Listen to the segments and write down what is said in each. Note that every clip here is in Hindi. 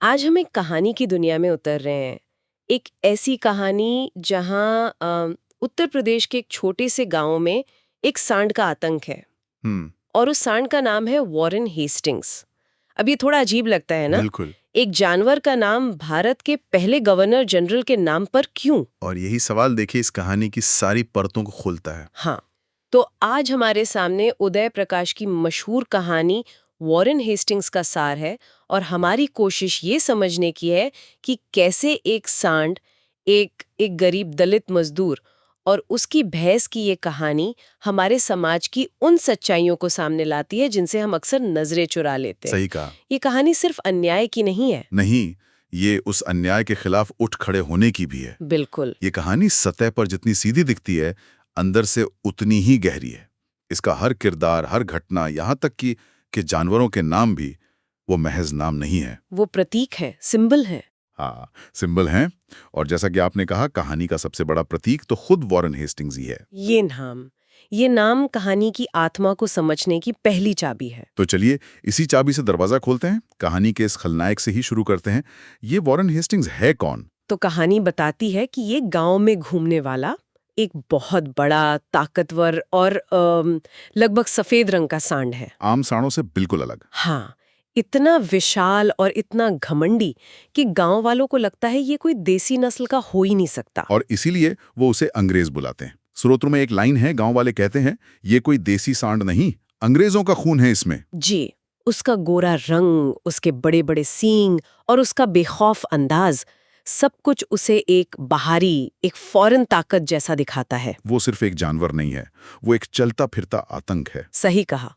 आज हम एक कहानी की दुनिया में उतर रहे हैं। एक ऐसी कहानी जहां उत्तर प्रदेश के एक छोटे से गांव में एक सांड का आतंक है। हम्म। और उस सांड का नाम है वॉरेन हेस्टिंग्स। अब ये थोड़ा अजीब लगता है ना? बिल्कुल। एक जानवर का नाम भारत के पहले गवर्नर जनरल के नाम पर क्यों? और यही सवाल देखिए इस कहानी की सारी परतों को खोलता है। हाँ, तो आज हमारे सामने उदय प्रकाश की मशहूर कहानी वॉरेन हेस्टिंग्स का सार है। और हमारी कोशिश ये समझने की है कि कैसे एक सांड, एक गरीब दलित मजदूर और उसकी भैंस की ये कहानी हमारे समाज की उन सच्चाइयों को सामने लाती है जिनसे हम अक्सर नजरें चुरा लेते हैं। सही कहा। ये कहानी सिर्फ अन्याय की नहीं है। नहीं, ये उस अन्याय के खिलाफ उठ खड़े होने की भी है। बिल्कुल। ये कहानी सतह पर जितनी सीधी दिखती है, अंदर से उतनी ही गहरी है। इसका हर किरदार, हर घटना, यहाँ तक कि जानवरों के नाम भी, वो महज नाम नहीं है। वो प्रतीक है, सिंबल है। हाँ, सिंबल हैं। और जैसा कि आपने कहा, कहानी का सबसे बड़ा प्रतीक तो खुद वॉरेन हेस्टिंग्स ही है। ये नाम कहानी की आत्मा को समझने की पहली चाबी है। तो चलिए इसी चाबी से दरवाजा खोलते हैं। कहानी के इस खलनायक से ही शुरू करते हैं। ये वॉरेन हेस्टिंग्स है कौन? तो कहानी बताती है कि ये गांव में घूमने वाला एक बहुत बड़ा, ताकतवर और लगभग सफेद रंग का सांड है। आम सांडों से बिल्कुल अलग। हाँ, इतना विशाल और इतना घमंडी कि गांव वालों को लगता है ये कोई देसी नस्ल का हो ही नहीं सकता। और इसीलिए वो उसे अंग्रेज बुलाते हैं। स्रोतों में एक लाइन है, गांव वाले कहते हैं, ये कोई देसी सांड नहीं, अंग्रेजों का खून है इसमें। जी, उसका गोरा रंग, उसके बड़े बड़े सींग और उसका बेखौफ अंदाज, सब कुछ उसे एक बाहरी, एक फौरन ताकत जैसा दिखाता है। वो सिर्फ एक जानवर नहीं है, वो एक चलता फिरता आतंक है। सही कहा।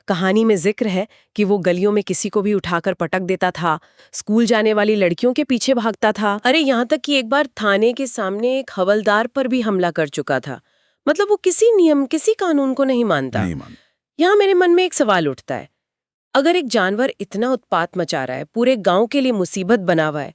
कहानी में जिक्र है कि वो गलियों में किसी को भी उठाकर पटक देता था, स्कूल जाने वाली लड़कियों के पीछे भागता था। अरे यहाँ तक कि एक बार थाने के सामने एक हवलदार पर भी हमला कर चुका था। मतलब वो किसी नियम, किसी कानून को नहीं मानता। नहीं मान। यहाँ मेरे मन में एक सवाल उठता है, अगर एक जानवर इतना उत्पात मचा रहा है, पूरे गांव के लिए मुसीबत बना हुआ है,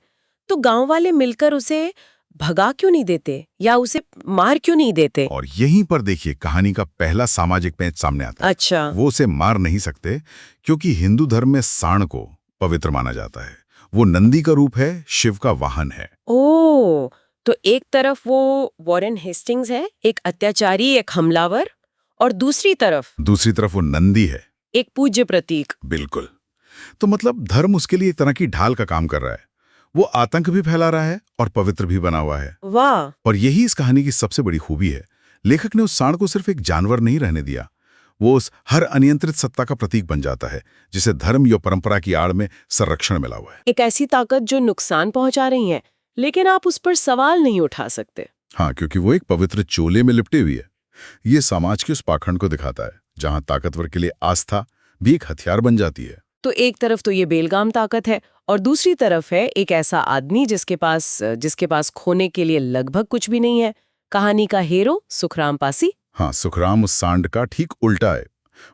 तो गांव वाले मिलकर उसे भगा क्यों नहीं देते या उसे मार क्यों नहीं देते? और यहीं पर देखिए कहानी का पहला सामाजिक पेंच सामने आता है। अच्छा। वो उसे मार नहीं सकते क्योंकि हिंदू धर्म में सांड को पवित्र माना जाता है। वो नंदी का रूप है, शिव का वाहन है। ओ, तो एक तरफ वो वॉरेन हेस्टिंग्स है, एक अत्याचारी, एक हमलावर, और दूसरी तरफ वो नंदी है। एक पूज्य प्रतीक। बिल्कुल। तो मतलब धर्म उसके लिए एक तरह की ढाल का काम कर रहा है। वो आतंक भी फैला रहा है और पवित्र भी बना हुआ है। वाह। और यही इस कहानी की सबसे बड़ी खूबी है। लेखक ने उस सांड को सिर्फ एक जानवर नहीं रहने दिया, वो उस हर अनियंत्रित सत्ता का प्रतीक बन जाता है जिसे धर्म या परंपरा की आड़ में संरक्षण मिला हुआ है। एक ऐसी ताकत जो नुकसान पहुंचा रही है, लेकिन आप उस पर सवाल नहीं उठा सकते। हाँ, क्योंकि वो एक पवित्र चोले में लिपटी हुई है। ये समाज के उस पाखंड को दिखाता है जहां ताकतवर के लिए आस्था भी एक हथियार बन जाती है। तो एक तरफ तो ये बेलगाम ताकत है और दूसरी तरफ है एक ऐसा आदमी जिसके पास खोने के लिए लगभग कुछ भी नहीं है। कहानी का हीरो सुखराम पासी। हाँ, सुखराम उस सांड का ठीक उल्टा है।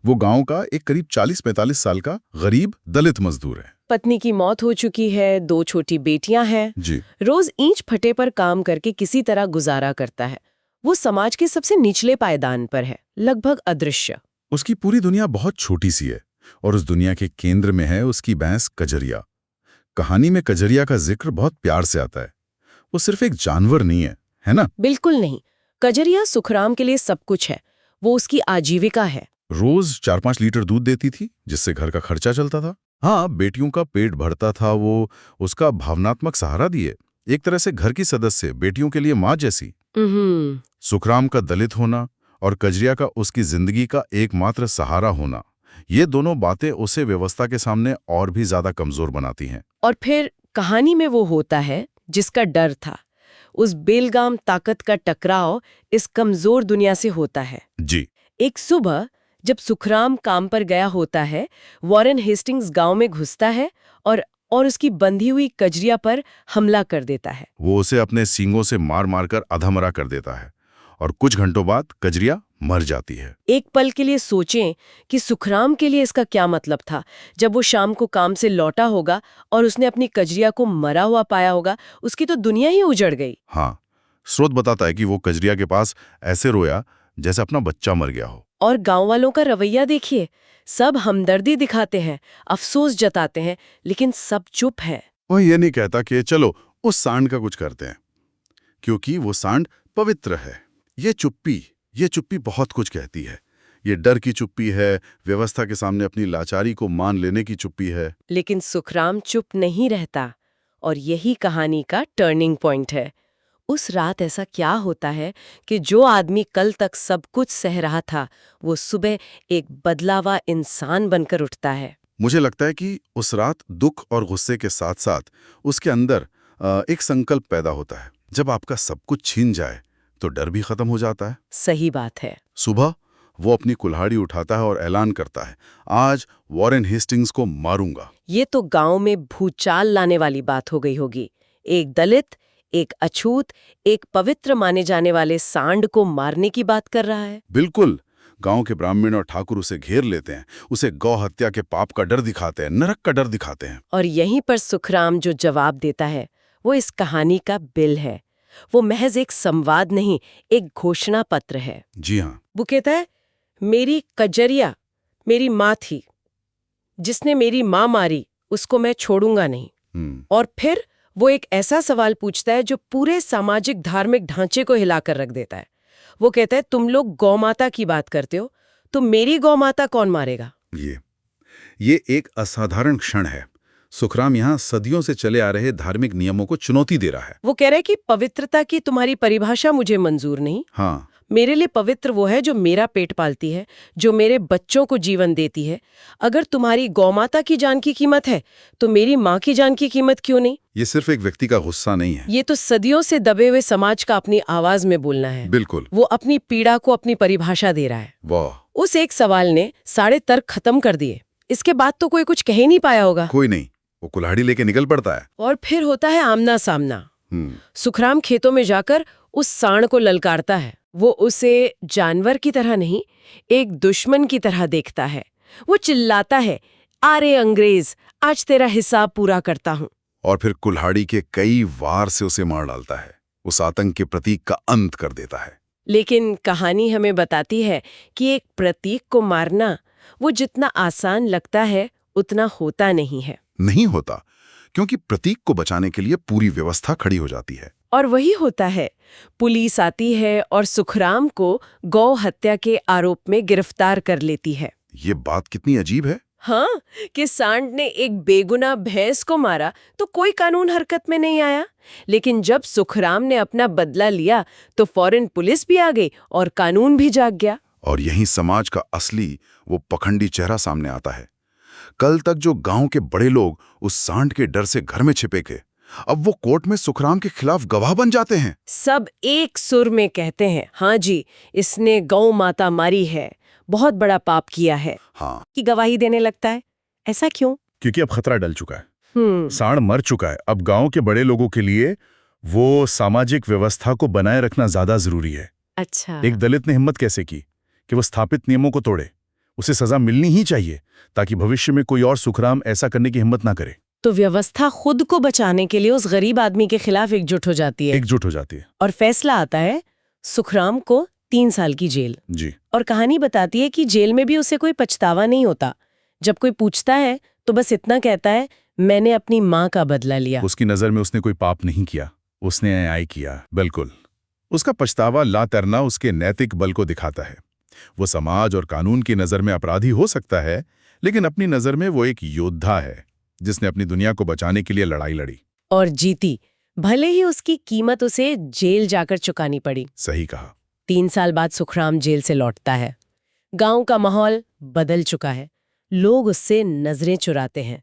वो गांव का एक करीब 40-45 साल का गरीब दलित मजदूर है। पत्नी की मौत हो चुकी है, 2 छोटी बेटियां हैं। जी। रोज ईंच फटे पर काम करके किसी तरह गुजारा करता है। वो समाज के सबसे निचले पायदान पर है, लगभग अदृश्य। उसकी पूरी दुनिया बहुत छोटी सी है और उस दुनिया के केंद्र में है उसकी भैंस कजरिया। कहानी में कजरिया का जिक्र बहुत प्यार से आता है। वो सिर्फ एक जानवर नहीं है, है ना? बिल्कुल नहीं। कजरिया सुखराम के लिए सब कुछ है। वो उसकी आजीविका है। रोज 4-5 लीटर दूध देती थी जिससे घर का खर्चा चलता था। हाँ, बेटियों का पेट भरता था। वो उसका भावनात्मक सहारा दिए, एक तरह से घर की सदस्य, बेटियों के लिए माँ जैसी। सुखराम का दलित होना और कजरिया का उसकी जिंदगी का एकमात्र सहारा होना, ये दोनों बातें उसे व्यवस्था के सामने और भी ज्यादा कमजोर बनाती हैं। और फिर कहानी में वो होता है जिसका डर था। उस बेलगाम ताकत का टकराव इस कमजोर दुनिया से होता है। जी। एक सुबह जब सुखराम काम पर गया होता है, वॉरेन हेस्टिंग्स गांव में घुसता है और उसकी बंधी हुई कजरिया पर हमला कर देता है। वो उसे अपने सींगों से मार मार कर अधमरा कर देता है और कुछ घंटों बाद कजरिया मर जाती है। एक पल के लिए सोचें कि सुखराम के लिए इसका क्या मतलब था। जब वो शाम को काम से लौटा होगा और उसने अपनी कजरिया को मरा हुआ पाया होगा, उसकी तो दुनिया ही उजड़ गई। हाँ, स्रोत बताता है कि वो कजरिया के पास ऐसे रोया जैसे अपना बच्चा मर गया हो। और गांव वालों का रवैया देखिए, सब हमदर्दी दिखाते हैं, अफसोस जताते हैं, लेकिन सब चुप है। वह ये नहीं कहता कि चलो उस सांड का कुछ करते हैं, क्योंकि वो सांड पवित्र है। ये चुप्पी बहुत कुछ कहती है। ये डर की चुप्पी है, व्यवस्था के सामने अपनी लाचारी को मान लेने की चुप्पी है। लेकिन सुखराम चुप नहीं रहता, और यही कहानी का टर्निंग पॉइंट है। उस रात ऐसा क्या होता है कि जो आदमी कल तक सब कुछ सह रहा था, वो सुबह एक बदलावा इंसान बनकर उठता है। मुझे लगता है कि उस रात दुख और गुस्से के साथ साथ उसके अंदर एक संकल्प पैदा होता है। जब आपका सब कुछ छीन जाए तो डर भी खत्म हो जाता है। सही बात है। सुबह वो अपनी कुल्हाड़ी उठाता है और ऐलान करता है, आज वॉरेन हेस्टिंग्स को मारूंगा। ये तो गांव में भूचाल लाने वाली बात हो गई होगी। एक दलित, एक अछूत, एक पवित्र माने जाने वाले सांड को मारने की बात कर रहा है। बिल्कुल। गांव के ब्राह्मण और ठाकुर उसे घेर लेते हैं, उसे गौ हत्या के पाप का डर दिखाते हैं, नरक का डर दिखाते हैं। और यहीं पर सुखराम जो जवाब देता है, वो इस कहानी का बिल है। वो महज एक संवाद नहीं, एक घोषणा पत्र है। जी हाँ। वो कहता है, मेरी कजरिया मेरी माँ थी, जिसने मेरी माँ मारी उसको मैं छोड़ूंगा नहीं। और फिर वो एक ऐसा सवाल पूछता है जो पूरे सामाजिक धार्मिक ढांचे को हिलाकर रख देता है। वो कहता है, तुम लोग गौ माता की बात करते हो, तो मेरी गौ माता कौन मारेगा? ये एक असाधारण क्षण है। सुखराम यहाँ सदियों से चले आ रहे धार्मिक नियमों को चुनौती दे रहा है। वो कह रहा है कि पवित्रता की तुम्हारी परिभाषा मुझे मंजूर नहीं। हाँ। मेरे लिए पवित्र वो है जो मेरा पेट पालती है, जो मेरे बच्चों को जीवन देती है। अगर तुम्हारी गौमाता की जान की कीमत है, तो मेरी माँ की जान की कीमत क्यों नहीं? ये सिर्फ एक व्यक्ति का गुस्सा नहीं है, ये तो सदियों से दबे हुए समाज का अपनी आवाज में बोलना है। बिल्कुल। वो अपनी पीड़ा को अपनी परिभाषा दे रहा है। वाह। उस एक सवाल ने सारे तर्क खत्म कर दिए। इसके बाद तो कोई कुछ कह ही नहीं पाया होगा। कोई नहीं। वो कुल्हाड़ी लेके निकल पड़ता है। और फिर होता है आमना सामना। सुखराम खेतों में जाकर उस सांड को ललकारता है। वो उसे जानवर की तरह नहीं, एक दुश्मन की तरह देखता है। वो चिल्लाता है, अरे अंग्रेज, आज तेरा हिसाब पूरा करता हूं। और फिर कुल्हाड़ी के कई वार से उसे मार डालता है। उस आतंक के प्रतीक का अंत कर देता है। लेकिन कहानी हमें बताती है कि एक प्रतीक को मारना वो जितना आसान लगता है उतना होता नहीं है। नहीं होता, क्योंकि प्रतीक को बचाने के लिए पूरी व्यवस्था खड़ी हो जाती है। और वही होता है, पुलिस आती है और सुखराम को गौ हत्या के आरोप में गिरफ्तार कर लेती है। ये बात कितनी अजीब है। हाँ, कि सांड ने एक बेगुनाह भैंस को मारा तो कोई कानून हरकत में नहीं आया, लेकिन जब सुखराम ने अपना बदला लिया तो फौरन पुलिस भी आ गई और कानून भी जाग गया। और यही समाज का असली वो पखंडी चेहरा सामने आता है। कल तक जो गांव के बड़े लोग उस सांड के डर से घर में छिपे थे, अब वो कोर्ट में सुखराम के खिलाफ गवाह बन जाते हैं। सब एक सुर में कहते हैं, हाँ जी, इसने गौ माता मारी है, बहुत बड़ा पाप किया है। हाँ। की गवाही देने लगता है। ऐसा क्यों? क्योंकि अब खतरा टल चुका है। सांड मर चुका है। अब गांव के बड़े लोगों के लिए वो सामाजिक व्यवस्था को बनाए रखना ज्यादा जरूरी है। अच्छा। एक दलित ने हिम्मत कैसे की कि वो स्थापित नियमों को तोड़े? उसे सजा मिलनी ही चाहिए, ताकि भविष्य में कोई और सुखराम ऐसा करने की हिम्मत ना करे। तो व्यवस्था खुद को बचाने के लिए उस गरीब आदमी के खिलाफ एकजुट हो जाती है। और फैसला आता है, सुखराम को 3 साल की जेल। जी। और कहानी बताती है कि जेल में भी उसे कोई पछतावा नहीं होता। जब कोई पूछता है तो बस इतना कहता है, मैंने अपनी माँ का बदला लिया। उसकी नजर में उसने कोई पाप नहीं किया, उसने न्याय किया। बिल्कुल। उसका पछतावा ला तैरना उसके नैतिक बल को दिखाता है। वो समाज और कानून की नजर में अपराधी हो सकता है, लेकिन अपनी नजर में वो एक योद्धा है जिसने अपनी दुनिया को बचाने के लिए लड़ाई लड़ी और जीती, भले ही उसकी कीमत उसे जेल जाकर चुकानी पड़ी। सही कहा। 3 साल बाद सुखराम जेल से लौटता है। गांव का माहौल बदल चुका है, लोग उससे नजरें चुराते हैं।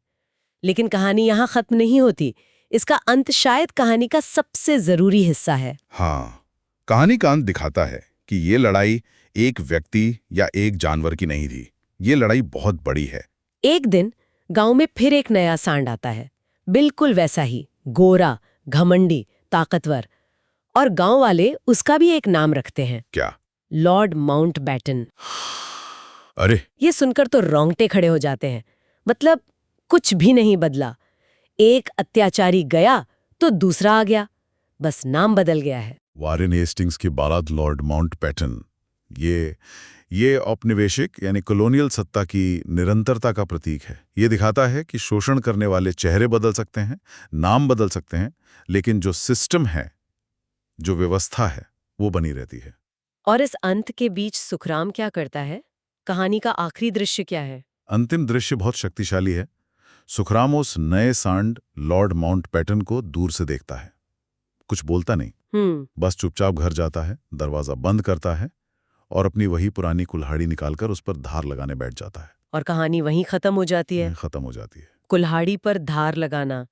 लेकिन कहानी यहाँ खत्म नहीं होती। इसका अंत शायद कहानी का सबसे जरूरी हिस्सा है। हाँ, कहानी का अंत दिखाता है कि ये लड़ाई एक व्यक्ति या एक जानवर की नहीं थी। ये लड़ाई बहुत बड़ी है। एक दिन गांव में फिर एक नया सांड आता है, बिल्कुल वैसा ही, गोरा, घमंडी, ताकतवर। और गांव वाले उसका भी एक नाम रखते हैं। क्या? Lord Mountbatten. अरे! ये सुनकर तो रोंगटे खड़े हो जाते हैं। मतलब कुछ भी नहीं बदला। एक अत्याचारी गया तो दूसरा आ गया, बस नाम बदल गया है। वॉरेन हेस्टिंग्स की बारात लॉर्ड माउंटबेटन। ये औपनिवेशिक यानी कॉलोनियल सत्ता की निरंतरता का प्रतीक है। ये दिखाता है कि शोषण करने वाले चेहरे बदल सकते हैं, नाम बदल सकते हैं, लेकिन जो सिस्टम है, जो व्यवस्था है, वो बनी रहती है। और इस अंत के बीच सुखराम क्या करता है? कहानी का आखिरी दृश्य क्या है? अंतिम दृश्य बहुत शक्तिशाली है। सुखराम उस नए सांड लॉर्ड माउंटबेटन को दूर से देखता है। कुछ बोलता नहीं, बस चुपचाप घर जाता है, दरवाजा बंद करता है और अपनी वही पुरानी कुल्हाड़ी निकालकर उस पर धार लगाने बैठ जाता है। और कहानी वहीं खत्म हो जाती है। खत्म हो जाती है। कुल्हाड़ी पर धार लगाना,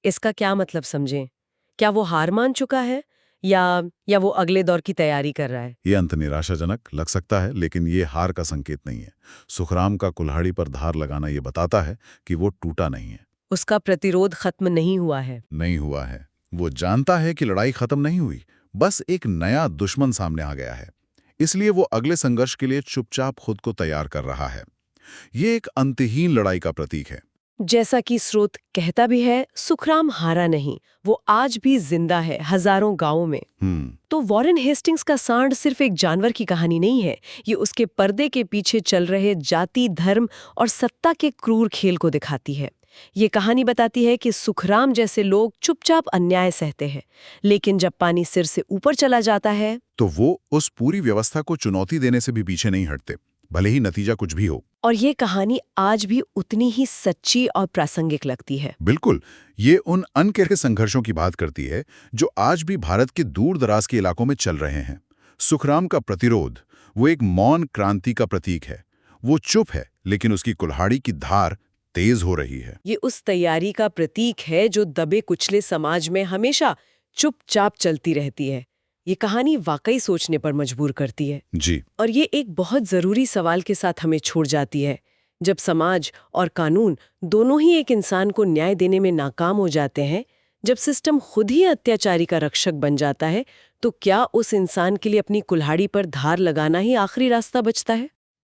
इसका क्या मतलब समझें? क्या वो हार मान चुका है या वो अगले दौर की तैयारी कर रहा है? ये अंत निराशाजनक लग सकता है, लेकिन ये हार का संकेत नहीं है। सुखराम का कुल्हाड़ी पर धार लगाना ये बताता है कि वो टूटा नहीं है। उसका प्रतिरोध खत्म नहीं हुआ है। नहीं हुआ है। वो जानता है कि लड़ाई खत्म नहीं हुई, बस एक नया दुश्मन सामने आ गया है। इसलिए वो अगले संघर्ष के लिए चुपचाप खुद को तैयार कर रहा है। ये एक अंतहीन लड़ाई का प्रतीक है। जैसा कि स्रोत कहता भी है, सुखराम हारा नहीं, वो आज भी जिंदा है हजारों गांवों में। तो वॉरेन हेस्टिंग्स का सांड सिर्फ एक जानवर की कहानी नहीं है, ये उसके पर्दे के पीछे चल रहे जाति, धर्म और सत्ता के क्रूर खेल को दिखाती है। ये कहानी बताती है कि सुखराम जैसे लोग चुपचाप अन्याय सहते हैं, लेकिन जब पानी सिर से ऊपर चला जाता है तो वो उस पूरी व्यवस्था को चुनौती देने से भी पीछे नहीं हटते, भले ही नतीजा कुछ भी हो। और ये कहानी आज भी उतनी ही सच्ची और प्रासंगिक लगती है। बिल्कुल, ये उन अनकहे संघर्षों की बात करती है जो आज भी भारत के दूर दराज के इलाकों में चल रहे हैं। सुखराम का प्रतिरोध, वो एक मौन क्रांति का प्रतीक है। वो चुप है, लेकिन उसकी कुल्हाड़ी की धार तेज हो रही है। ये उस तैयारी का प्रतीक है जो दबे कुचले समाज में हमेशा चुपचाप चलती रहती है। ये कहानी वाकई सोचने पर मजबूर करती है। जी। और ये एक बहुत जरूरी सवाल के साथ हमें छोड़ जाती है। जब समाज और कानून दोनों ही एक इंसान को न्याय देने में नाकाम हो जाते हैं, जब सिस्टम खुद ही अत्याचारी का रक्षक बन जाता है, तो क्या उस इंसान के लिए अपनी कुल्हाड़ी पर धार लगाना ही आखिरी रास्ता बचता है?